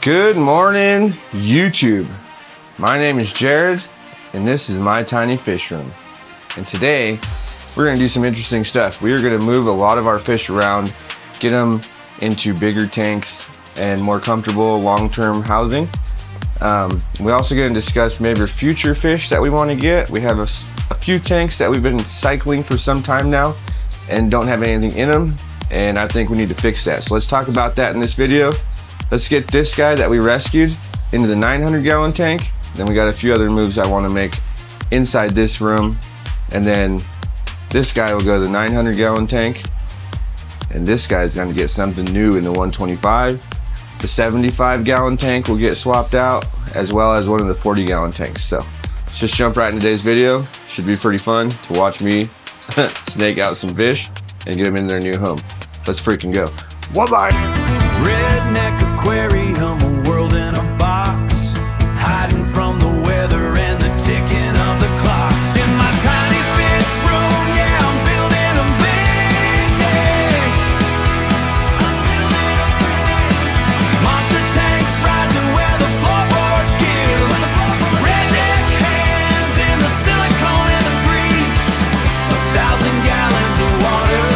Good morning, YouTube. My name is Jared, and this is my tiny fish room. And today, we're gonna do some interesting stuff. We are gonna move a lot of our fish around, get them into bigger tanks and more comfortable long-term housing. We're also gonna discuss maybe future fish that we wanna get. We have a few tanks that we've been cycling for some time now and don't have anything in them, and I think we need to fix that. So let's talk about that in this video. Let's get this guy that we rescued into the 900-gallon tank. Then we got a few other moves I want to make inside this room. And then this guy will go to the 900-gallon tank. And this guy's going to get something new in the 125. The 75-gallon tank will get swapped out, as well as one of the 40-gallon tanks. So let's just jump right into today's video. Should be pretty fun to watch me snake out some fish and get them in their new home. Let's freaking go. Bye-bye. Redneck aquarium, a world in a box, hiding from the weather and the ticking of the clocks. In my tiny fish room, yeah, I'm building a big day. Monster tanks rising where the floorboards give. Redneck hands in the silicone and the grease. 1,000 gallons of water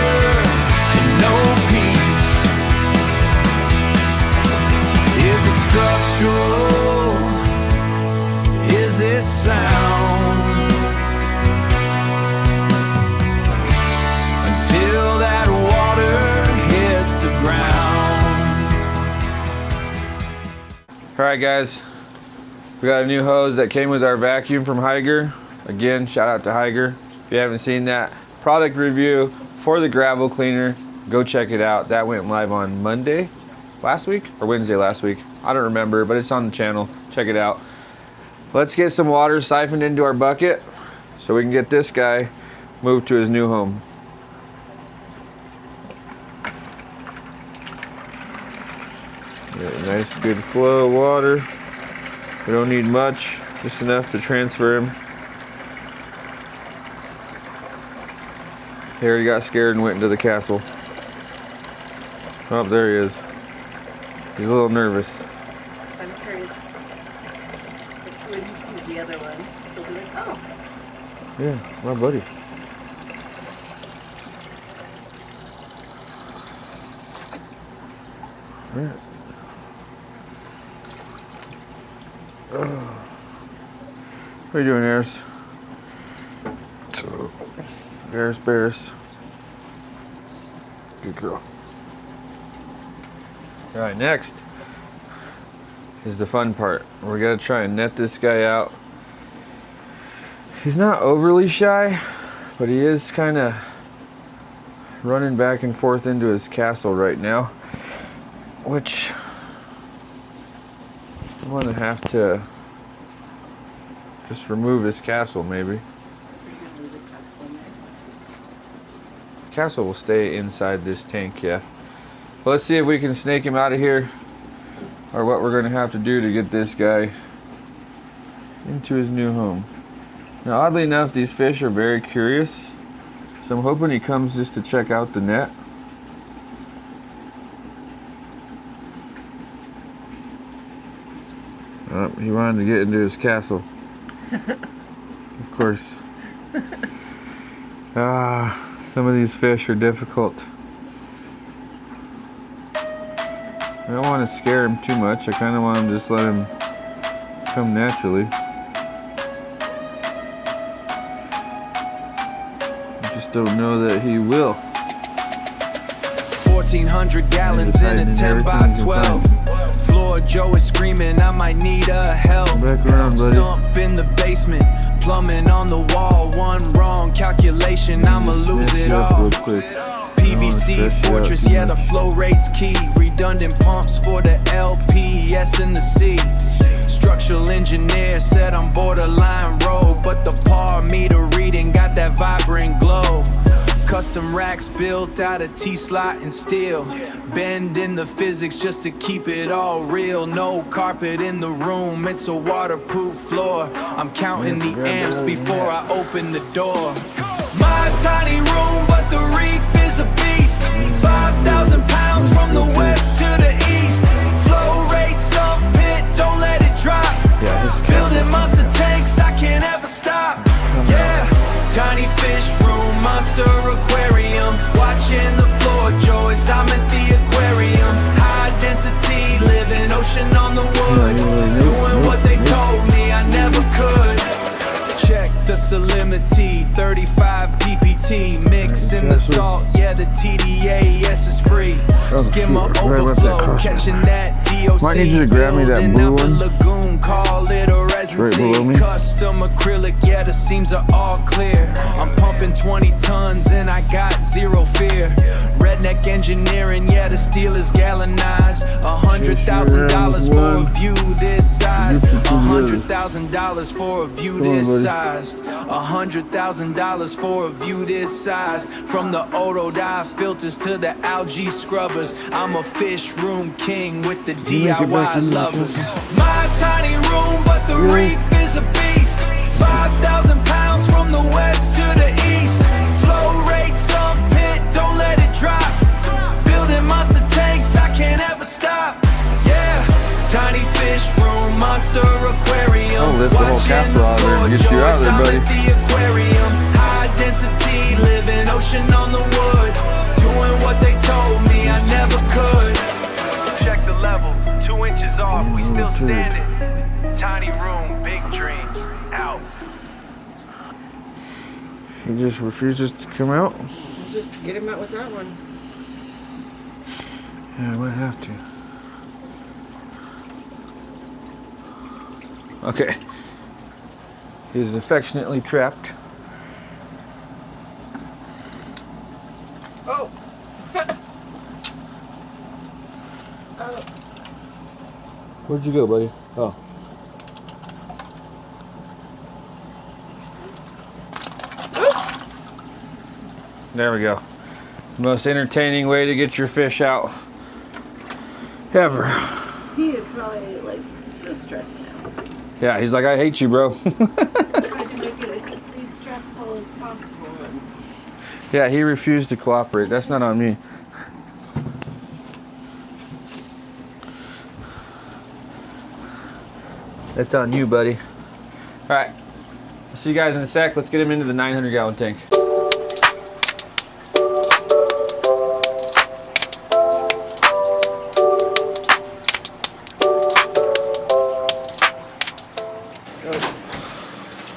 and no peace. Is it structural? Is it sound? Until that water hits the ground. All right, guys. We got a new hose that came with our vacuum from Higer. Again, shout out to Higer. If you haven't seen that product review for the gravel cleaner, go check it out. That went live on Monday last week or Wednesday last week. I don't remember, but it's on the channel. Check it out. Let's get some water siphoned into our bucket so we can get this guy moved to his new home. Get a nice good flow of water. We don't need much, just enough to transfer him. He already got scared and went into the castle. Oh, there he is. He's a little nervous. I'm curious when he sees the other one, he'll be like, oh. Yeah, my buddy. All right. What are you doing, Eris? Bears. Good girl. All right, next is the fun part. We gotta try and net this guy out. He's not overly shy, but he is kind of running back and forth into his castle right now, which I'm gonna have to just remove his castle maybe. The castle will stay inside this tank, yeah. Well, let's see if we can snake him out of here, or what we're gonna have to do to get this guy into his new home. Now, oddly enough, these fish are very curious, so I'm hoping he comes just to check out the net. Oh, he wanted to get into his castle. Of course. Some of these fish are difficult. I don't want to scare him too much. I kind of want to just let him come naturally. I just don't know that he will. 1,400 gallons in a 10 by 12. Floor Joe is screaming, I might need a help. Back around, buddy. Sump in the basement, plumbing on the wall. One wrong calculation, I'ma lose it all. PVC fortress, yeah, the flow rate's key. Redundant pumps for the LPS and the C. Structural engineer said I'm borderline road, but the par meter reading got that vibrant glow. Custom racks built out of T-slot and steel. Bending the physics just to keep it all real. No carpet in the room, it's a waterproof floor. I'm counting the amps before I open the door. My tiny room, but the reef is a beast. 5,000 pounds from the west to the east. Flow rates up ocean on the wood, doing what they told me I never could. Check the salinity, 35 ppt, mix in the salt, yeah, the TDAS is free. Skimmer overflow, catching that DOC. Might need you to grab me that blue one. Lagoon, call it a residency. Custom acrylic, yeah, the seams are all clear. I'm pumping 20 tons and I got zero fear. Redneck engineering, yeah, the steel is galvanized. $100,000 for a view this size. $100,000 for a view this size. $100,000 for a view this size. From the auto dye filters to the algae scrubbers, I'm a fish room king with the DIY lovers. My tiny room, but the reef is a beast. 5,000 pounds from the west to the east. Flow rate, some pit, don't let it drop. Building monster tanks, I can't ever stop. Yeah, tiny fish room, monster aquarium. Oh, lift the whole castle out there and get you out of there, buddy. The aquarium, high density, living ocean on the wood, doing what they told me I never could. Check the level, 2 inches off, we still standing. Tiny room, big dreams, out. He just refuses to come out? Just get him out with that one. Yeah, I might have to. Okay. He's affectionately trapped. Oh! Oh. Where'd you go, buddy? Oh. There we go. Most entertaining way to get your fish out ever. He is probably like so stressed now. Yeah, he's like, I hate you, bro. I tried to make it as stressful as possible. Yeah, he refused to cooperate. That's not on me. That's on you, buddy. All right. I'll see you guys in a sec. Let's get him into the 900-gallon tank.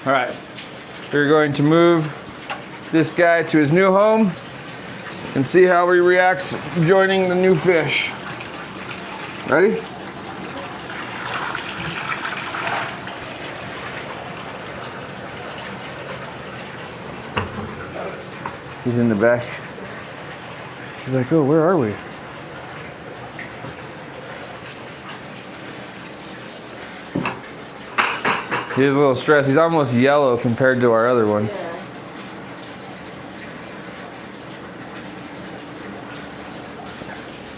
All right, we're going to move this guy to his new home and see how he reacts joining the new fish. Ready? He's in the back. He's like, oh, where are we? He's a little stressed. He's almost yellow compared to our other one. Yeah.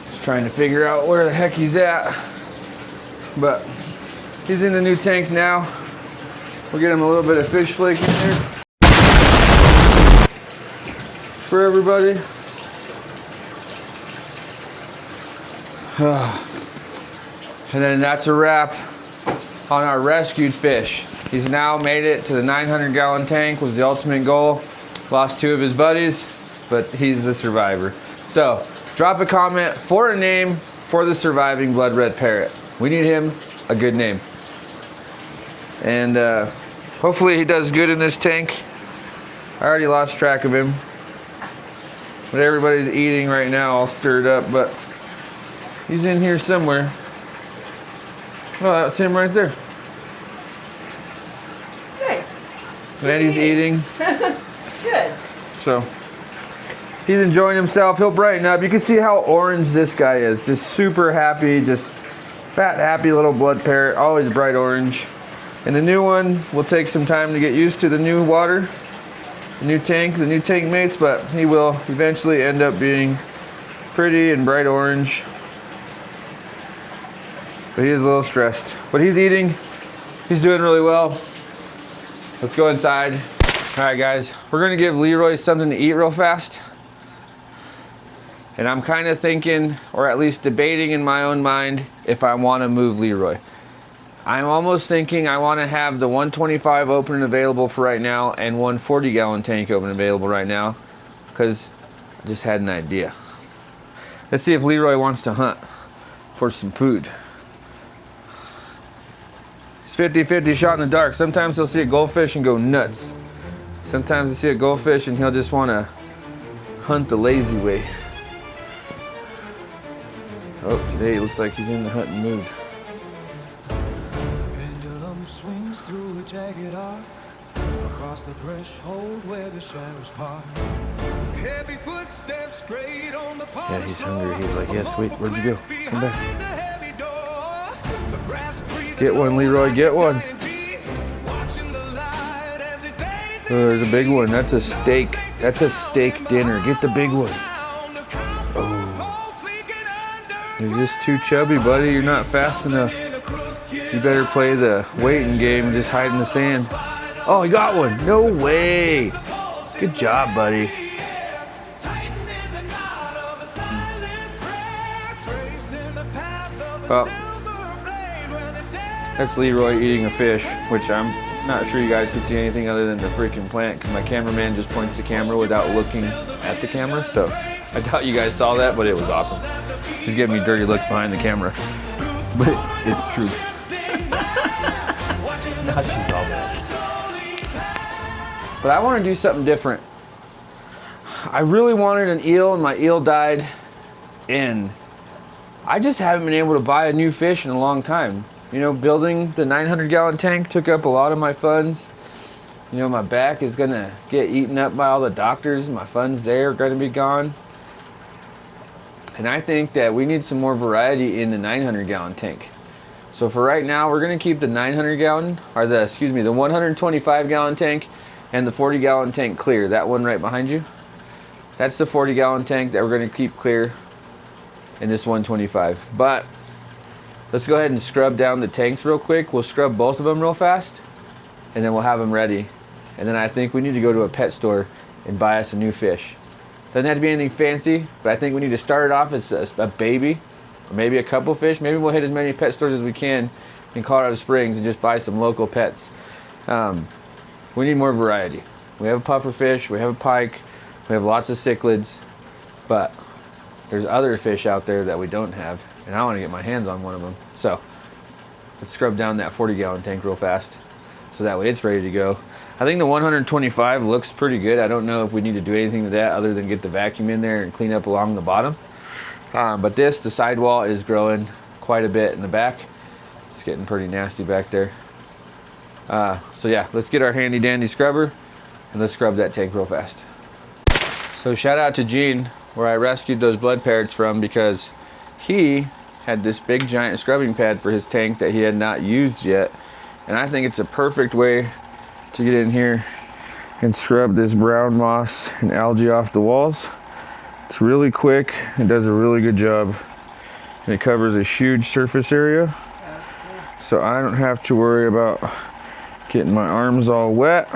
Just trying to figure out where the heck he's at. But he's in the new tank now. We'll get him a little bit of fish flake in there for everybody. And then that's a wrap on our rescued fish. He's now made it to the 900-gallon tank, was the ultimate goal. Lost 2 of his buddies, but he's the survivor. So drop a comment for a name for the surviving blood red parrot. We need him a good name. And hopefully he does good in this tank. I already lost track of him. But everybody's eating right now, all stirred up, but he's in here somewhere. Oh, that's him right there. Nice. And he's eating. Good. So he's enjoying himself. He'll brighten up. You can see how orange this guy is. Just super happy, just fat, happy little blood parrot. Always bright orange. And the new one will take some time to get used to the new water, the new tank mates, but he will eventually end up being pretty and bright orange. But he is a little stressed. But he's eating. He's doing really well. Let's go inside. All right, guys. We're going to give Leroy something to eat real fast. And I'm kind of thinking, or at least debating in my own mind, if I want to move Leroy. I'm almost thinking I want to have the 125 open and available for right now and 140-gallon tank open and available right now, because I just had an idea. Let's see if Leroy wants to hunt for some food. It's 50-50 shot in the dark. Sometimes he'll see a goldfish and go nuts. Sometimes he'll see a goldfish and he'll just want to hunt the lazy way. Oh, today it looks like he's in the hunting mood. Pendulum swings through a jagged arc across the threshold where the shadows part. Heavy footsteps grate on the Yeah, he's hungry. He's like, yes, wait, where'd you go? Come back. Get one, Leroy, get one. Oh, there's a big one. That's a steak. That's a steak dinner. Get the big one. Oh. You're just too chubby, buddy. You're not fast enough. You better play the waiting game and just hide in the sand. Oh, he got one. No way. Good job, buddy. Well, that's Leroy eating a fish, which I'm not sure you guys can see anything other than the freaking plant because my cameraman just points the camera without looking at the camera. So I doubt you guys saw that, but it was awesome. She's giving me dirty looks behind the camera, but it's true. Now she's all bad. But I want to do something different. I really wanted an eel and my eel died, and I just haven't been able to buy a new fish in a long time. You know, building the 900-gallon tank took up a lot of my funds. You know, my back is gonna get eaten up by all the doctors. My funds there are gonna be gone. And I think that we need some more variety in the 900-gallon tank. So for right now, we're gonna keep the 900-gallon, or the 125-gallon tank and the 40-gallon tank clear. That one right behind you. That's the 40-gallon tank that we're gonna keep clear in this 125. But let's go ahead and scrub down the tanks real quick. We'll scrub both of them real fast, and then we'll have them ready. And then I think we need to go to a pet store and buy us a new fish. Doesn't have to be anything fancy, but I think we need to start it off as a baby, or maybe a couple fish. Maybe we'll hit as many pet stores as we can in Colorado Springs and just buy some local pets. We need more variety. We have a puffer fish, we have a pike, we have lots of cichlids, but there's other fish out there that we don't have, and I want to get my hands on one of them. So let's scrub down that 40-gallon tank real fast so that way it's ready to go. I think the 125 looks pretty good. I don't know if we need to do anything to that other than get the vacuum in there and clean up along the bottom. But the sidewall is growing quite a bit in the back. It's getting pretty nasty back there. So yeah, let's get our handy dandy scrubber and let's scrub that tank real fast. So shout out to Gene, where I rescued those blood parrots from, because he had this big giant scrubbing pad for his tank that he had not used yet. And I think it's a perfect way to get in here and scrub this brown moss and algae off the walls. It's really quick. It does a really good job. And it covers a huge surface area. So I don't have to worry about getting my arms all wet.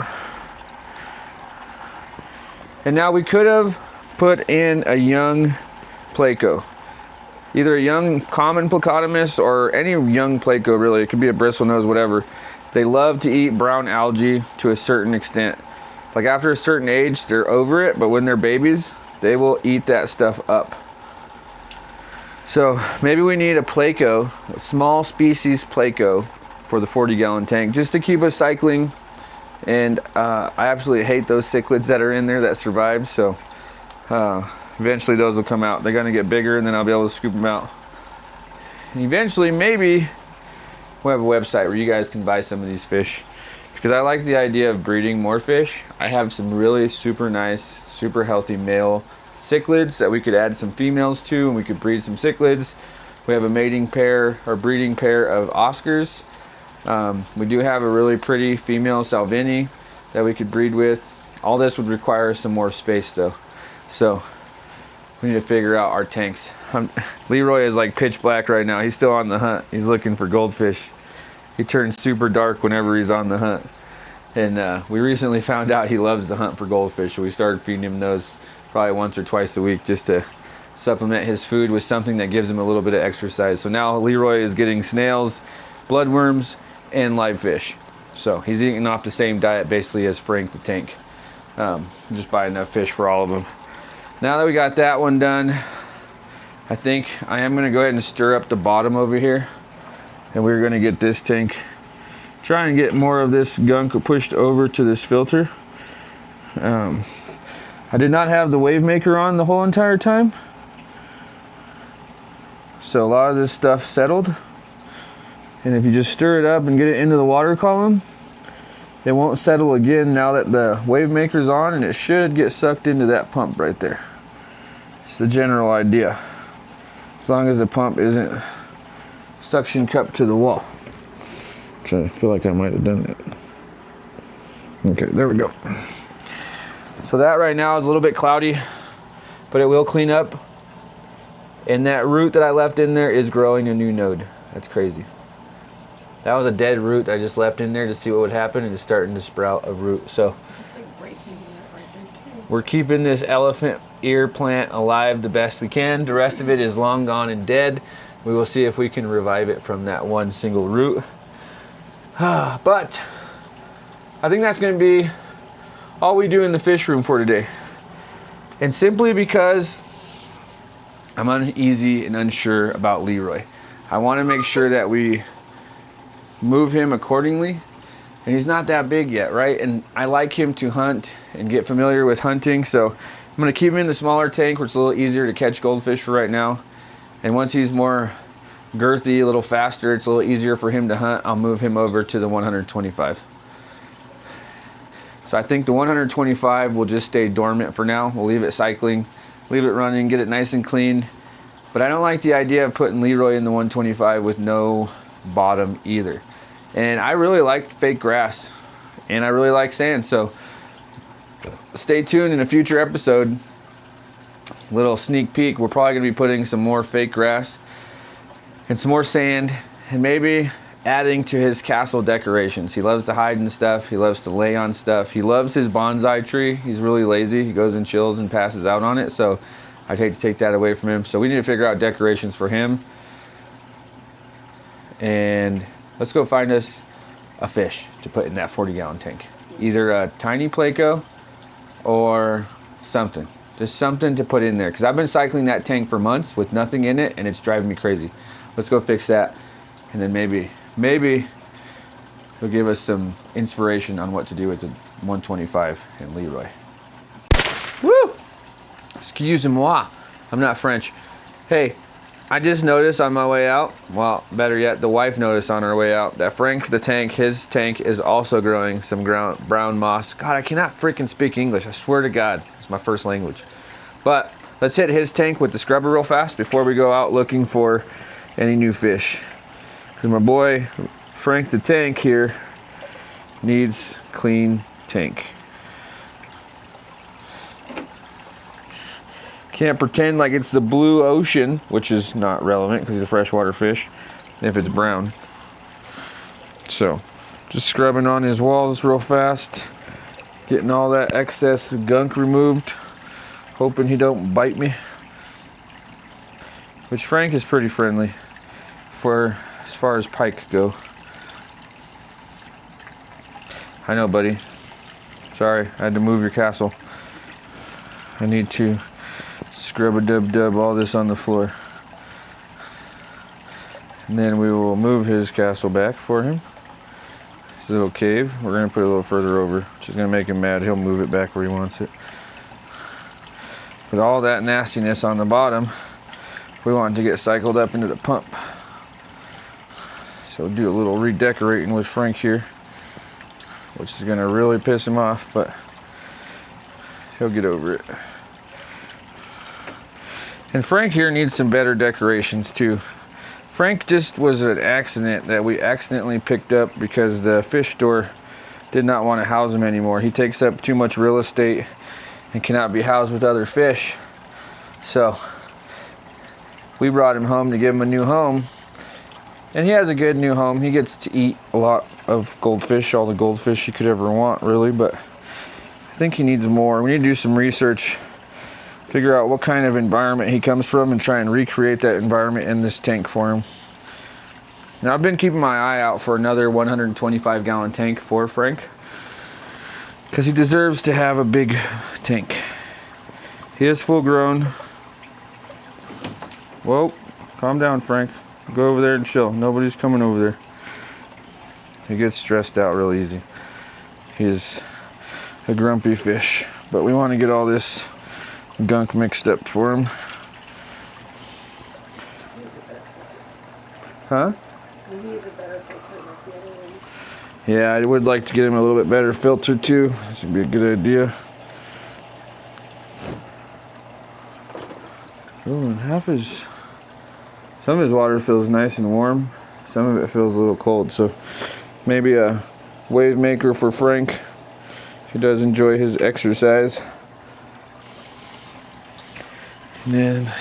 And now we could have put in a young pleco. Either a young common plecotomus or any young pleco really. It could be a bristlenose, whatever. They love to eat brown algae to a certain extent. Like after a certain age, they're over it, but when they're babies, they will eat that stuff up. So maybe we need a pleco, a small species pleco for the 40-gallon tank, just to keep us cycling. And I absolutely hate those cichlids that are in there that survived. So eventually those will come out. They're gonna get bigger and then I'll be able to scoop them out. And eventually maybe we'll have a website where you guys can buy some of these fish, because I like the idea of breeding more fish. I have some really super nice, super healthy male cichlids that we could add some females to, and we could breed some cichlids. We have a mating pair or breeding pair of Oscars. We do have a really pretty female Salvini that we could breed with. All this would require some more space though. So we need to figure out our tanks. Leroy is like pitch black right now. He's still on the hunt. He's looking for goldfish. He turns super dark whenever he's on the hunt. And we recently found out he loves to hunt for goldfish. So we started feeding him those probably once or twice a week just to supplement his food with something that gives him a little bit of exercise. So now Leroy is getting snails, bloodworms, and live fish. So he's eating off the same diet basically as Frank the tank. Just buy enough fish for all of them. Now that we got that one done, I think I am going to go ahead and stir up the bottom over here, and we're going to get this tank try and get more of this gunk pushed over to this filter. I did not have the wave maker on the whole entire time, so a lot of this stuff settled, and if you just stir it up and get it into the water column, it won't settle again now that the wave maker's on, and it should get sucked into that pump right there. It's the general idea, as long as the pump isn't suction cupped to the wall, which I feel like I might have done that. Okay, there we go. So that right now is a little bit cloudy, but it will clean up. And that root that I left in there is growing a new node. That's crazy. That was a dead root I just left in there to see what would happen, and it's starting to sprout a root. So It's like breaking it right there too. we're keeping this elephant ear plant alive the best we can. The rest of it is long gone and dead. We will see if we can revive it from that one single root. But I think that's going to be all we do in the fish room for today. And simply because I'm uneasy and unsure about Leroy. I want to make sure that we move him accordingly. And he's not that big yet, right? And I like him to hunt and get familiar with hunting. So I'm going to keep him in the smaller tank where it's a little easier to catch goldfish for right now. And once he's more girthy, a little faster, it's a little easier for him to hunt, I'll move him over to the 125. So I think the 125 will just stay dormant for now. We'll leave it cycling, leave it running, get it nice and clean. But I don't like the idea of putting Leroy in the 125 with no bottom either. And I really like fake grass, and I really like sand. So stay tuned in a future episode. Little sneak peek, we're probably gonna be putting some more fake grass and some more sand, and maybe adding to his castle decorations. He loves to hide in stuff. He loves to lay on stuff. He loves his bonsai tree. He's really lazy. He goes and chills and passes out on it. So I'd hate to take that away from him. So we need to figure out decorations for him. And let's go find us a fish to put in that 40-gallon tank. Either a tiny Placo or something. Just something to put in there. Because I've been cycling that tank for months with nothing in it, and it's driving me crazy. Let's go fix that. And then maybe it'll give us some inspiration on what to do with the 125 and Leroy. Woo! Excusez-moi. I'm not French. Hey, I just noticed on my way out, well, better yet, the wife noticed on her way out, that Frank the tank, his tank is also growing some brown moss. God, I cannot freaking speak English. I swear to God, it's my first language. But let's hit his tank with the scrubber real fast before we go out looking for any new fish. Because my boy, Frank the tank here, needs clean tank. Can't pretend like it's the blue ocean, which is not relevant because he's a freshwater fish if it's brown. So, just scrubbing on his walls real fast, getting all that excess gunk removed, hoping he don't bite me. Which Frank is pretty friendly for as far as pike go. I know, buddy. Sorry, I had to move your castle. I need to scrub a dub all this on the floor. And then we will move his castle back for him. His little cave. We're going to put it a little further over, which is going to make him mad. He'll move it back where he wants it. With all that nastiness on the bottom, we want it to get cycled up into the pump. So do a little redecorating with Frank here, which is going to really piss him off, but he'll get over it. And Frank here needs some better decorations too. Frank just was an accident that we accidentally picked up because the fish store did not want to house him anymore. He takes up too much real estate and cannot be housed with other fish. So we brought him home to give him a new home. And he has a good new home. He gets to eat a lot of goldfish, all the goldfish he could ever want, really. But I think he needs more. We need to do some research, figure out what kind of environment he comes from, and try and recreate that environment in this tank for him. Now, I've been keeping my eye out for another 125-gallon tank for Frank, because he deserves to have a big tank. He is full grown. Whoa, calm down, Frank. Go over there and chill. Nobody's coming over there. He gets stressed out real easy. He's a grumpy fish, but we want to get all this gunk mixed up for him. Huh? Maybe it's a better filter like the other ones. Yeah, I would like to get him a little bit better filter too. This would be a good idea. Oh, and some of his water feels nice and warm. Some of it feels a little cold. So maybe a wave maker for Frank. He does enjoy his exercise. And then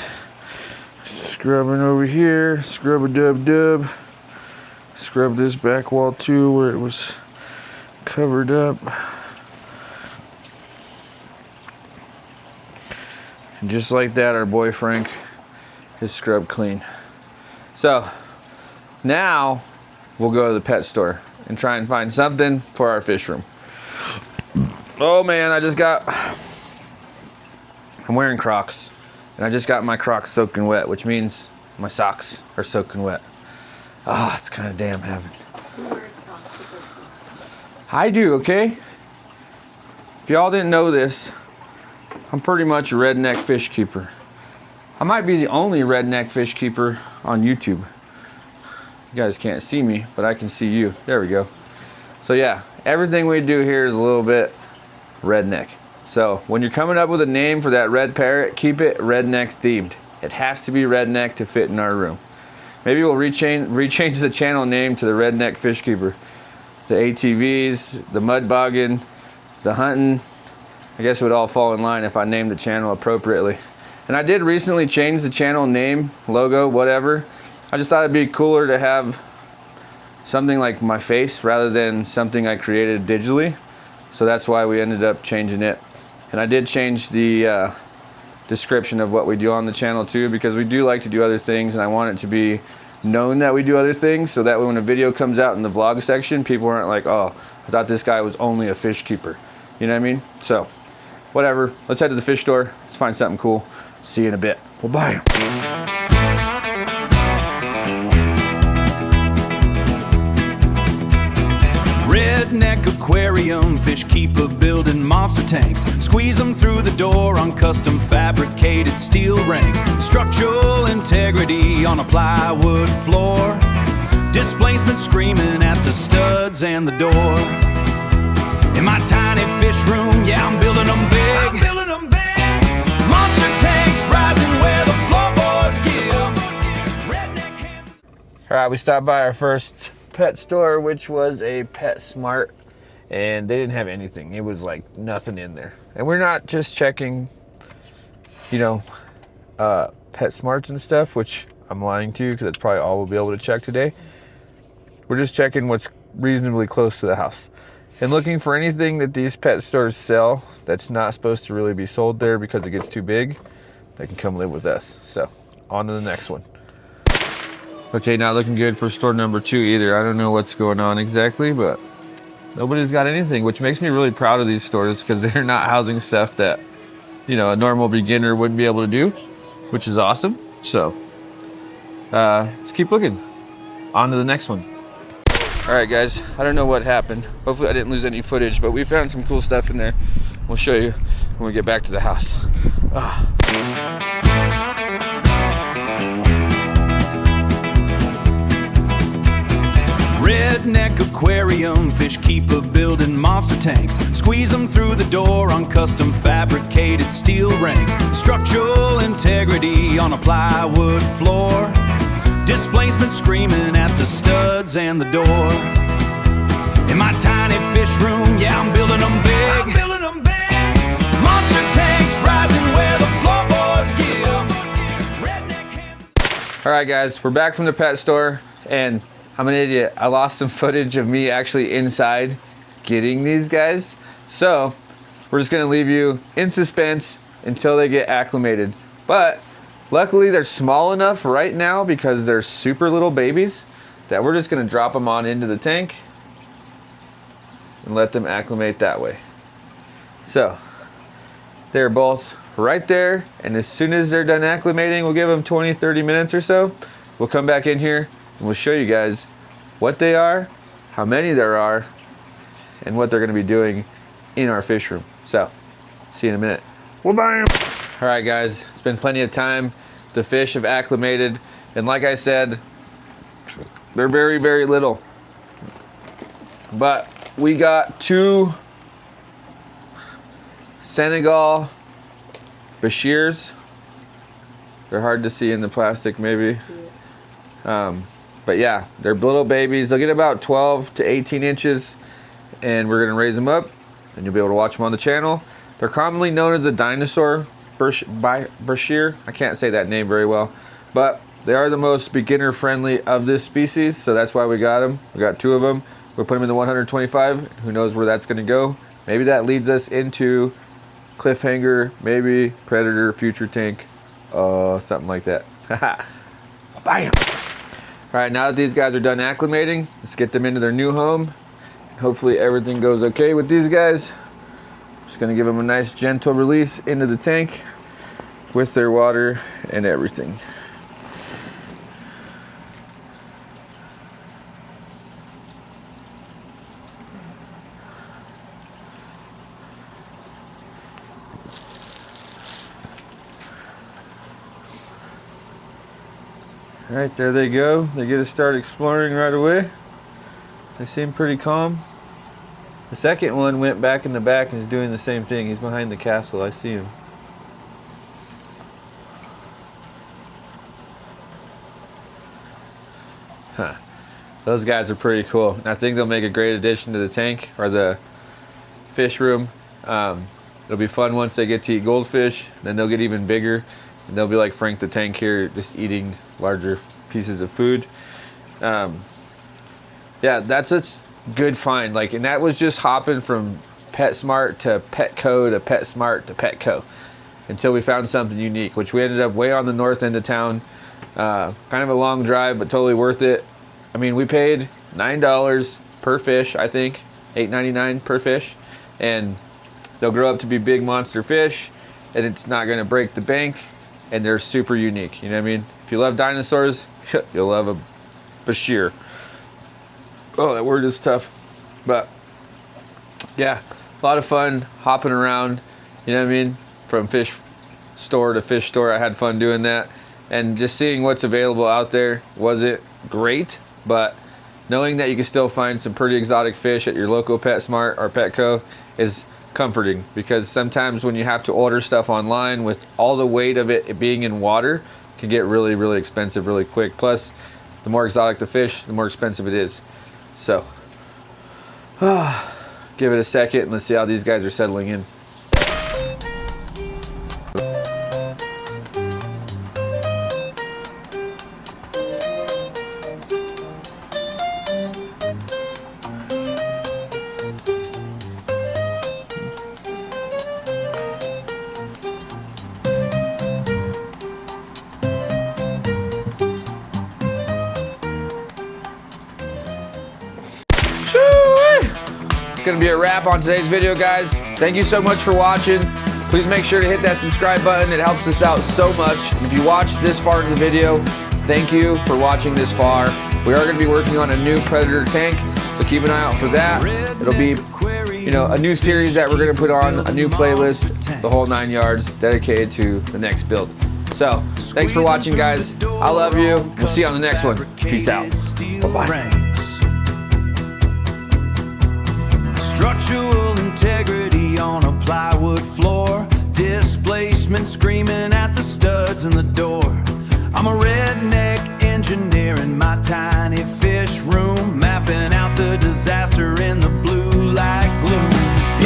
scrubbing over here, scrub a dub. Scrub this back wall too where it was covered up. And just like that, our boy Frank is scrubbed clean. So now we'll go to the pet store and try and find something for our fish room. Oh man, I'm wearing Crocs, and I just got my Crocs soaking wet, which means my socks are soaking wet. Ah, it's kind of damn heaven. Who wears socks with their feet? I do, okay? If y'all didn't know this, I'm pretty much a redneck fish keeper. I might be the only redneck fish keeper on YouTube. You guys can't see me, but I can see you. There we go. So yeah, everything we do here is a little bit redneck. So when you're coming up with a name for that red parrot, keep it redneck themed. It has to be redneck to fit in our room. Maybe we'll rechange the channel name to the Redneck Fish Keeper. The ATVs, the mud bogging, the hunting. I guess it would all fall in line if I named the channel appropriately. And I did recently change the channel name, logo, whatever. I just thought it'd be cooler to have something like my face rather than something I created digitally. So that's why we ended up changing it. And I did change the description of what we do on the channel too, because we do like to do other things, and I want it to be known that we do other things, so that way when a video comes out in the vlog section, people aren't like, oh, I thought this guy was only a fish keeper. You know what I mean? So whatever, let's head to the fish store. Let's find something cool. See you in a bit. We'll buy him. Redneck aquarium, fish keeper building monster tanks. Squeeze them through the door on custom fabricated steel ranks. Structural integrity on a plywood floor. Displacement screaming at the studs and the door. In my tiny fish room, yeah, I'm building them big. Monster tanks rising where the floorboards give. Redneck hands. All right, we stopped by our first pet store, which was a PetSmart, and they didn't have anything. It was like nothing in there. And we're not just checking, you know, PetSmarts and stuff, which I'm lying to you because that's probably all we'll be able to check today. We're just checking what's reasonably close to the house and looking for anything that these pet stores sell that's not supposed to really be sold there because it gets too big. They can come live with us. So on to the next one. Okay, not looking good for store number 2 either. I don't know what's going on exactly, but nobody's got anything, which makes me really proud of these stores because they're not housing stuff that, you know, a normal beginner wouldn't be able to do, which is awesome. So let's keep looking. On to the next one. All right, guys, I don't know what happened. Hopefully I didn't lose any footage, but we found some cool stuff in there. We'll show you when we get back to the house. Redneck aquarium, fish keeper building monster tanks. Squeeze them through the door on custom fabricated steel ranks. Structural integrity on a plywood floor. Displacement screaming at the studs and the door. In my tiny fish room, yeah, I'm building them big. Monster tanks rising where the floorboards give. Redneck hands. All right, guys, we're back from the pet store, and I'm an idiot. I lost some footage of me actually inside getting these guys. So we're just gonna leave you in suspense until they get acclimated. But luckily they're small enough right now because they're super little babies that we're just gonna drop them on into the tank and let them acclimate that way. So they're both right there, and as soon as they're done acclimating, we'll give them 20-30 minutes or so. We'll come back in here and we'll show you guys what they are, how many there are, and what they're going to be doing in our fish room. So, see you in a minute. Well, bye. All right, guys, it's been plenty of time. The fish have acclimated, and like I said, they're very, very little. But we got 2 Senegal Bichirs. They're hard to see in the plastic, maybe. But yeah, they're little babies. They'll get about 12 to 18 inches, and we're gonna raise them up, and you'll be able to watch them on the channel. They're commonly known as the DINOSAUR Bichir. I can't say that name very well, but they are the most beginner friendly of this species, so that's why we got them. We got 2 of them. We'll put them in the 125. Who knows where that's gonna go? Maybe that leads us into cliffhanger, maybe predator, future tank, something like that. Bam! All right, now that these guys are done acclimating, let's get them into their new home. Hopefully everything goes okay with these guys. Just gonna give them a nice gentle release into the tank with their water and everything. All right, there they go. They get to start exploring right away. They seem pretty calm. The second one went back in the back and is doing the same thing. He's behind the castle. I see him. Huh. Those guys are pretty cool. And I think they'll make a great addition to the tank or the fish room. It'll be fun once they get to eat goldfish. Then they'll get even bigger. And they'll be like Frank the Tank here, just eating larger pieces of food. Yeah, that's a good find. Like, and that was just hopping from PetSmart to Petco to PetSmart to Petco until we found something unique, which we ended up way on the north end of town. Kind of a long drive, but totally worth it. I mean, we paid $9 per fish, I think, $8.99 per fish, and they'll grow up to be big monster fish, and it's not going to break the bank. And they're super unique, you know what I mean? If you love dinosaurs, you'll love a Bichir. Oh, that word is tough. But yeah, a lot of fun hopping around, you know what I mean? From fish store to fish store, I had fun doing that. And just seeing what's available out there wasn't great, but knowing that you can still find some pretty exotic fish at your local PetSmart or Petco is comforting, because sometimes when you have to order stuff online with all the weight of it being in water, it can get really, really expensive really quick. Plus, the more exotic the fish, the more expensive it is. So, give it a second and let's see how these guys are settling in. Gonna be a wrap on today's video, guys. Thank you so much for watching. Please make sure to hit that subscribe button. It helps us out so much. If you watched this far into the video, thank you for watching this far. We are gonna be working on a new predator tank, so keep an eye out for that. It'll be, you know, a new series that we're gonna put on, a new playlist, the whole 9 yards, dedicated to the next build. So, thanks for watching, guys. I love you. We'll see you on the next one. Peace out. Bye-bye. Structural integrity on a plywood floor. Displacement screaming at the studs in the door. I'm a redneck engineer in my tiny fish room, mapping out the disaster in the blue light gloom.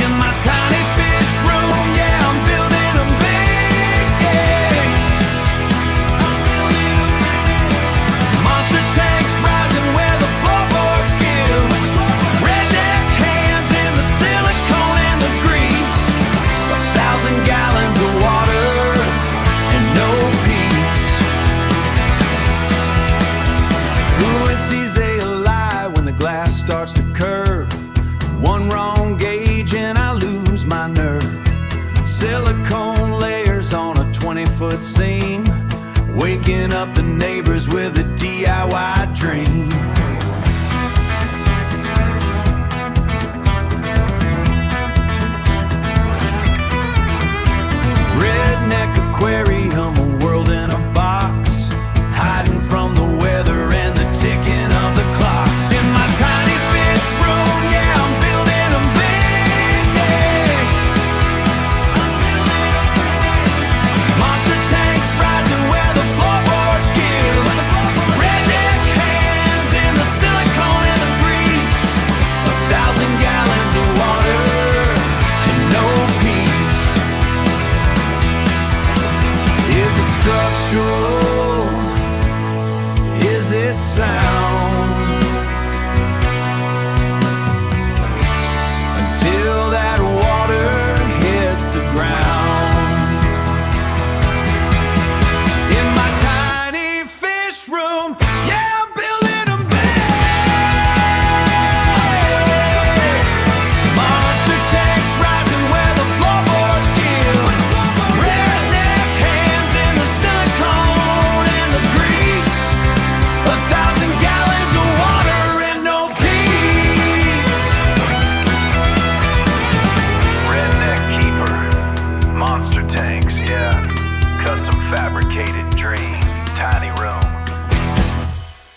In my tiny fish room, yeah, I'm building them big, yeah. I'm building them big. Monster tanks rising where the floorboards give. Redneck hands in the silicone and the grease. 1,000 gallons of water and no peace. Fluency's a lie when the glass starts to curve. One wrong gauge and I lose my nerve. Silicone layers on a 20-foot seam, waking up the neighbors with a DIY dream.